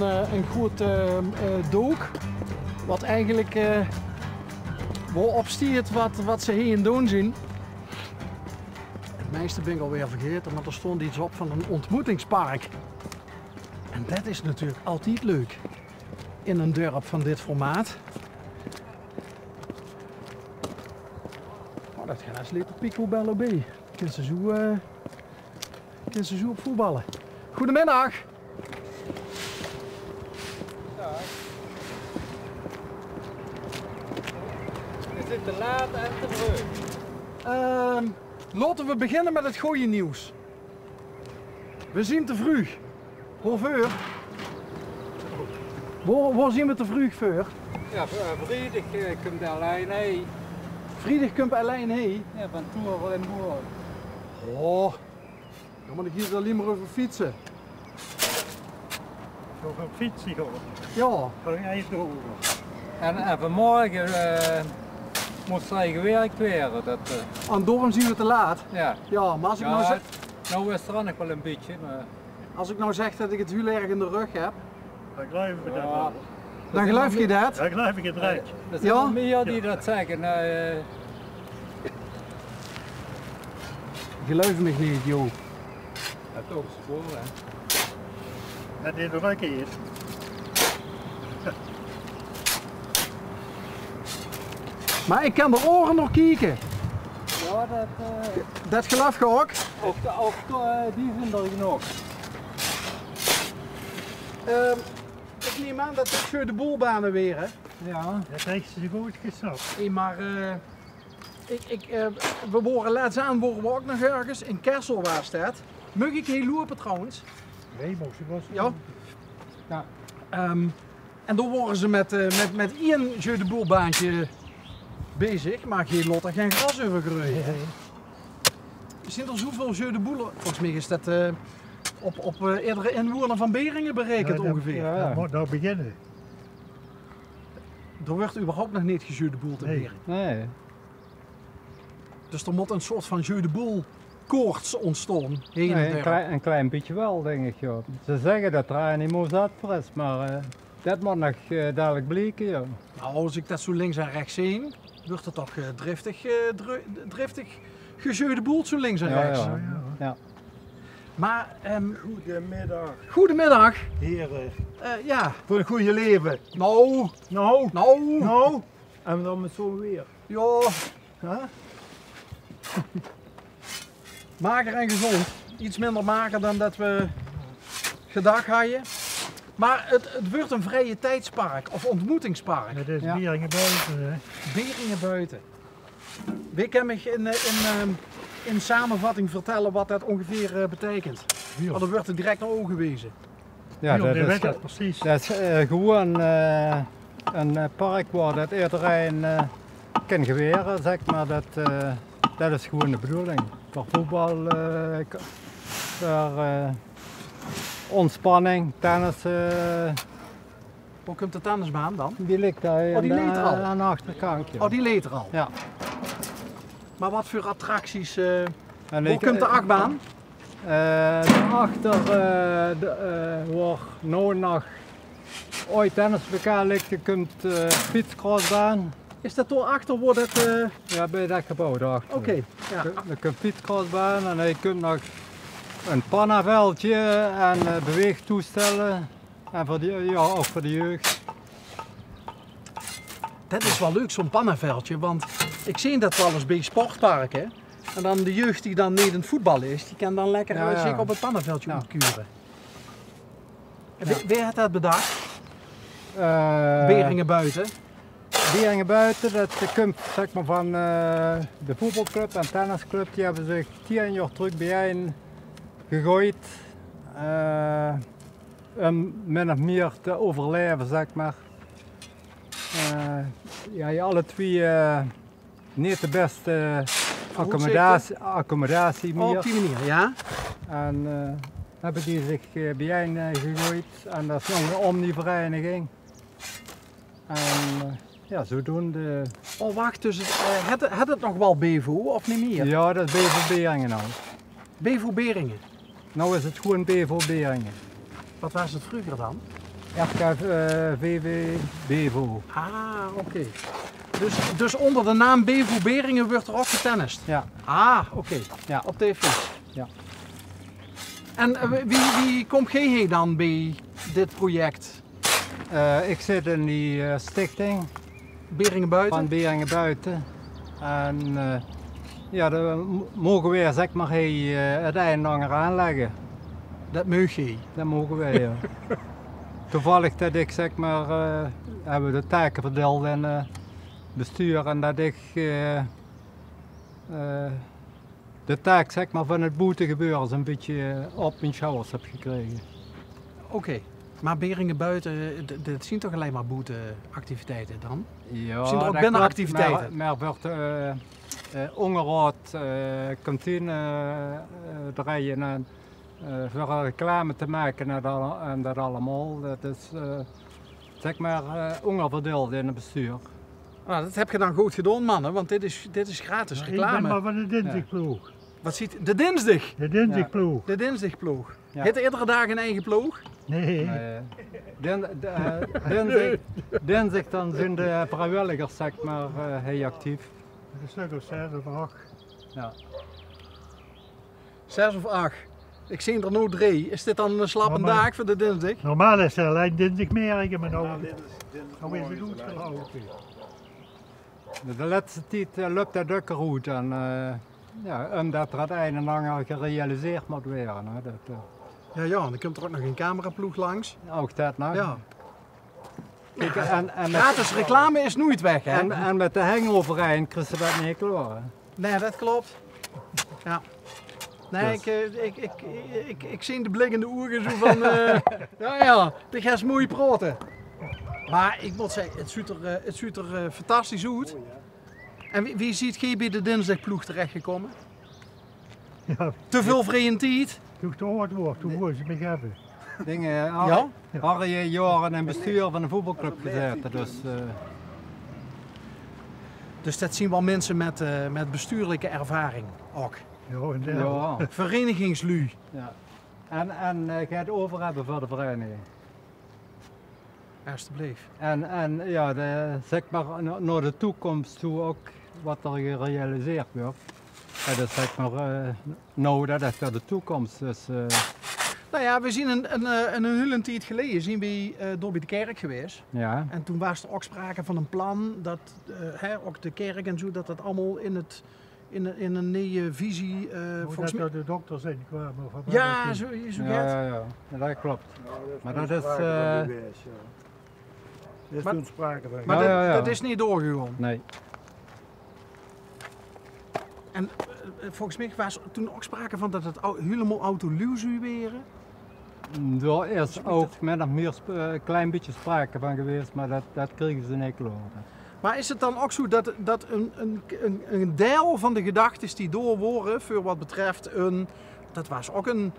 een goed dook. Wat eigenlijk wel opstiert wat ze hier doen zien. Het meeste ben ik alweer vergeten, maar er stond iets op van een ontmoetingspark. En dat is natuurlijk altijd leuk in een dorp van dit formaat. Oh, dat gaat als lekker picobello B. Kunnen ze zo op voetballen. Goedemiddag. Is dit te laat en te vroeg? Laten we beginnen met het goede nieuws. We zien te vroeg. Hoeveel? Waar zien we te vroeg voor? Ja, vrijdag komt alleen heen. Vrijdag komt alleen heen. Ja, van Toer en Boer. Oh, dan moet ik hier alleen maar over fietsen. Zo gaan fietsen hoor. Ja. Ga je eens door. En vanmorgen moest hij gewerkt worden. En daarom zien we te laat. Ja. Ja, maar als ik, Ja, nou, zeg, nou is er nog wel een beetje, maar... als ik nou zeg dat ik het heel erg in de rug heb, Dan geloof ik dat Ja. wel. dan geloof je dat? Dan geloof ik het recht. Er zijn Ja? wel meer die dat zeggen. Geloof me niet, joh. Het ook spoor, hè. Dat dit nog een keer. Maar ik kan de oren nog kijken. Ja, Dat geloof je ook. ook die zijn er genoeg. Ik neem aan dat het voor de boelbanen weer, hè? Ja. Dat heeft ze goed gesapt. Hey, maar we worden laatst aan worden we ook nog ergens in Kessel waar staat. Mag ik heel lopen trouwens? Nee, moest je was. Ja. Ja. En dan worden ze met één jeu de boelbaantje bezig, maar geen lot en geen gras over groeien. Er zijn er zoveel jeu de boelen. Volgens mij is dat op iedere inwoner van Beringen berekend ongeveer. Ja. Dat moet nou beginnen. Er wordt überhaupt nog niet gejeu de boel te Nee. Beringen. Nee. Dus er moet een soort van jeu de boel koorts ontstaan. Heen en Nee, der. een klein beetje wel, denk ik. Ja. Ze zeggen dat er een zat voor is, maar dat moet nog dadelijk blijken. Ja. Nou, als ik dat zo links en rechts zie, wordt het toch driftig gejeu de boel zo links en Ja, rechts. ja. Ja. Maar, Goedemiddag, goedemiddag. heren. Ja, Voor een goede leven. nou, Nou, nou, nou. En dan met zo'n weer. ja, Huh? mager en gezond. Iets minder mager dan dat we gedacht hadden. Maar het wordt een vrije tijdspark of ontmoetingspark. Dat is Ja. Bieringen buiten. Hè. Beringen buiten. Wie kan me in samenvatting vertellen wat dat ongeveer betekent? Want dan wordt het direct naar ogen gewezen. Ja, dat dat weet is, dat precies. dat is gewoon een park waar dat iedereen kan geweren, zeg maar. Dat is gewoon de bedoeling. Voor voetbal, voor ontspanning, tennis. Hoe komt de tennisbaan dan? Die ligt daar Oh, die ligt er al? aan de achterkant. Ja. Oh, die leed er al. Ja. Maar wat voor attracties? En Hoe komt de achtbaan? Daarachter waar nou nog ooit tennisbekend ligt, je kunt fietscrossbaan. Is dat door achter wordt het? Ja, bij dat gebouw daarachter. Oké. Ja. Je kunt fietscrossbaan en je kunt nog een pannaveldje en beweegtoestellen. En voor ja, ook voor de jeugd. Dat is wel leuk, zo'n pannenveldje, want ik zie dat wel eens bij sportparken. En dan de jeugd die dan niet in het voetbal is, die kan dan lekker Ja, ja. zich op het pannenveldje Ja. ontkuren. En Ja. wie heeft dat bedacht? Uh, Beringen buiten. Beringen buiten, dat komt zeg maar, van de voetbalclub en tennisclub. Die hebben zich 10 jaar terug bijeen gegooid. Om min of meer te overleven, zeg maar. Ja, je alle twee niet de beste accommodatie meer. Op die manier, ja. En hebben die zich bijeen gegooid en dat is nog een omnivereniging. En ja, zodoende. Oh wacht, dus had het nog wel Bevo of niet meer? Ja, dat is Bevo Beringen nou. Bevo Beringen. Nou is het gewoon Bevo Beringen. Wat was het vroeger dan? RKVV Bevo. Ah, oké. Dus onder de naam Bevo Beringen wordt er ook getennist? Ja. Ah, oké. Ja. Op tv? Ja. En wie komt jij dan bij dit project? Ik zit in die stichting Beringen Buiten? van Beringen Buiten. En ja, daar mogen wij zeg maar het eindanger aanleggen. Dat meug je. Dat mogen wij, ja. Toevallig dat ik zeg maar, hebben we de taken verdeeld in bestuur en dat ik de taak zeg maar, van het boetegebeuren een beetje op mijn schouders heb gekregen. Oké. Maar Beringen Buiten, dat zien toch alleen maar boeteactiviteiten dan? Ja, Zien er ook dat binnenactiviteiten? klopt, maar wordt onderhoud, kantine draaien en voor reclame te maken en dat allemaal. Dat is zeg maar onderverdeeld in het bestuur. Nou, dat heb je dan goed gedaan, mannen, want dit is gratis Ik ben reclame. maar van de dinsdagploeg. Wat ziet de dinsdag? De dinsdagploeg. De dinsdagploeg. Ja. Heeft iedere dag een eigen ploeg? Nee. Dinsdag dan zijn de vrijwilligers zeg maar heel actief. Een stuk of 6 of 8. Ja. 6 of 8. Ik zie er nu 3. Is dit dan een slappe Maar- dag voor de dinsdag? Normaal is er alleen dinsdagmiddag, maar nou is het goed gelopen. De laatste tijd loopt dat ook goed en ja, omdat er het een en ander gerealiseerd moet worden. Hè. Dat, Ja, dan komt er ook nog een cameraploeg langs. ook dat nog. Ja. Kijk, en Gratis reclame is nooit weg, hè? en met de hangoverijn krijg je dat niet klaar. Nee, dat klopt. Ja. Nee, Dus. ik zie de blikkende ogen zo van, ja, dit gaat mooi praten. Maar ik moet zeggen, het ziet er fantastisch uit. En wie ziet gij bij de dinsdagploeg terechtgekomen? Ja, Te veel vrije tijd? toen het oud wordt, toen moeten ze me hebben. Dingen, Ja? Harry jaren in bestuur van een voetbalclub gezeten. Dus, Dus dat zien wel mensen met bestuurlijke ervaring ook. Ja, inderdaad. ja. Verenigingslui. Ja. En ga het over hebben voor de vereniging. Alsjeblieft. En ja, zeg maar naar de toekomst toe ook wat er gerealiseerd wordt. Dat is zeg maar, nou dat is voor de toekomst. Dus, Nou ja, we zien een hele tijd geleden zien we door bij de kerk geweest. ja. En toen was er ook sprake van een plan dat ook de kerk en zo, dat dat allemaal in een nieuwe visie volgens mij. Dat de dokters in kwamen. Of wat Ja, dat zo is. gaat. Ja, dat klopt. Maar dat is. Er is Maar- toen sprake van. Maar Ja, ja. dat is niet doorgegaan. Nee. En volgens mij was er toen ook sprake van dat het helemaal autoluw zou weren. Er is ook met nog meer een klein beetje sprake van geweest, maar dat kregen ze niet klaar. Maar is het dan ook zo dat een deel van de gedachten die doorworen voor wat betreft dat was ook een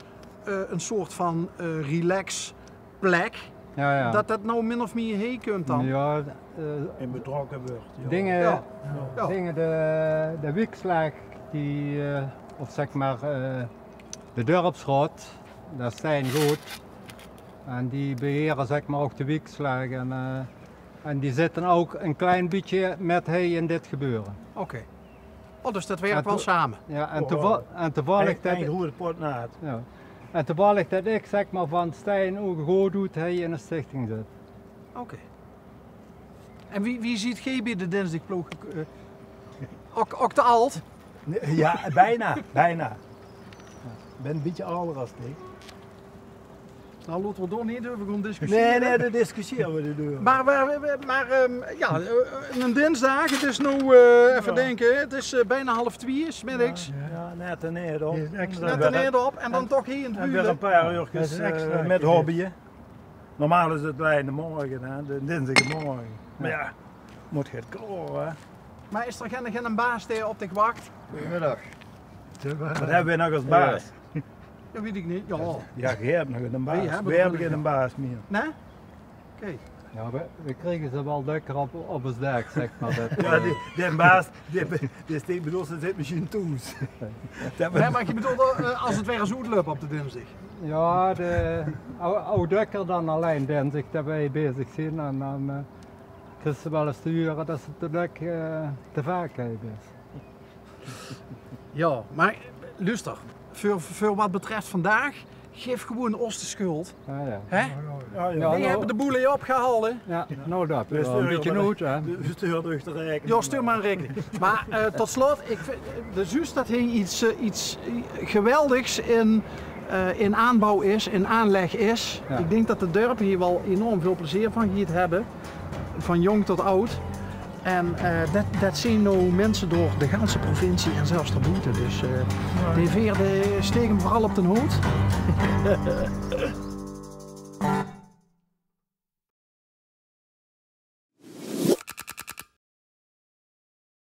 soort van relax plek, Ja. dat nou min of meer heen kunt dan? Ja, In betrokken wordt. Ja. dingen, Ja. Ja. dingen de wiekslag, die, of zeg maar de dorpsraad, dat zijn goed. En die beheren zeg maar ook de wiekslag en die zitten ook een klein beetje met hij in dit gebeuren. Oké. Oh, dus dat werkt En wel to- samen. Ja, en Toevallig toevallig dat, hoe het pot na het. ja. En toevallig dat ik zeg maar van Stijn ook goed doet, hij in een stichting zit. Oké. En wie ziet gij bij de dinsdagploeg? Ook te alt? Ja, bijna. Ik ben een beetje ouder als ik. Nou, laten we door niet over gaan discussiëren. Nee, dat discussiëren we de deur. Maar ja, een dinsdag, het is nu, even denken, het is bijna 1:30 's middags. Ja, net en neer op. Net er neer op en dan toch hier in het En weer een buurt. paar Dat uurtjes is een extra met keer. hobbyen. Normaal is het alleen de morgen, hè? De dinsdagmorgen. Maar ja, moet je het kloren, hè? Maar is er geen baas die op dich wacht? Goedemiddag. Wat hebben we nog als baas? Dat weet ik niet. Ja. Ja, je hebt nog een baas. Nee, hebben We we hebben wel, geen baas meer. Nee? Oké. Ja, we kregen ze wel lekker op ons dak, zeg maar. Dat, Ja, die baas, die steekt bij ons, dat zit misschien toes. Nee, maar je bedoelt als het weer eens uitloopt op de dinsdag. Ja, hoe drukker dan alleen dinsdag dat wij bezig zijn en dan het is wel eens te huren dat ze te druk te vaak hebben. Ja, maar luister, voor wat betreft vandaag, geef gewoon ons de schuld. Ah, ja. Hè? Ja, Wij hebben de boel hier opgehaald. Hè? Ja, nou dat We is wel een beetje nood, hè. We sturen dus de rekening. Ja, stuur maar een rekening. Maar tot slot, de Zuus dat hij iets geweldigs in aanbouw is, in aanleg is. Ja. Ik denk dat de dorpen hier wel enorm veel plezier van gaan hebben, van jong tot oud. En dat zien nou mensen door de ganse provincie en zelfs daarbuiten. Dus die veerden steken vooral op de hoed.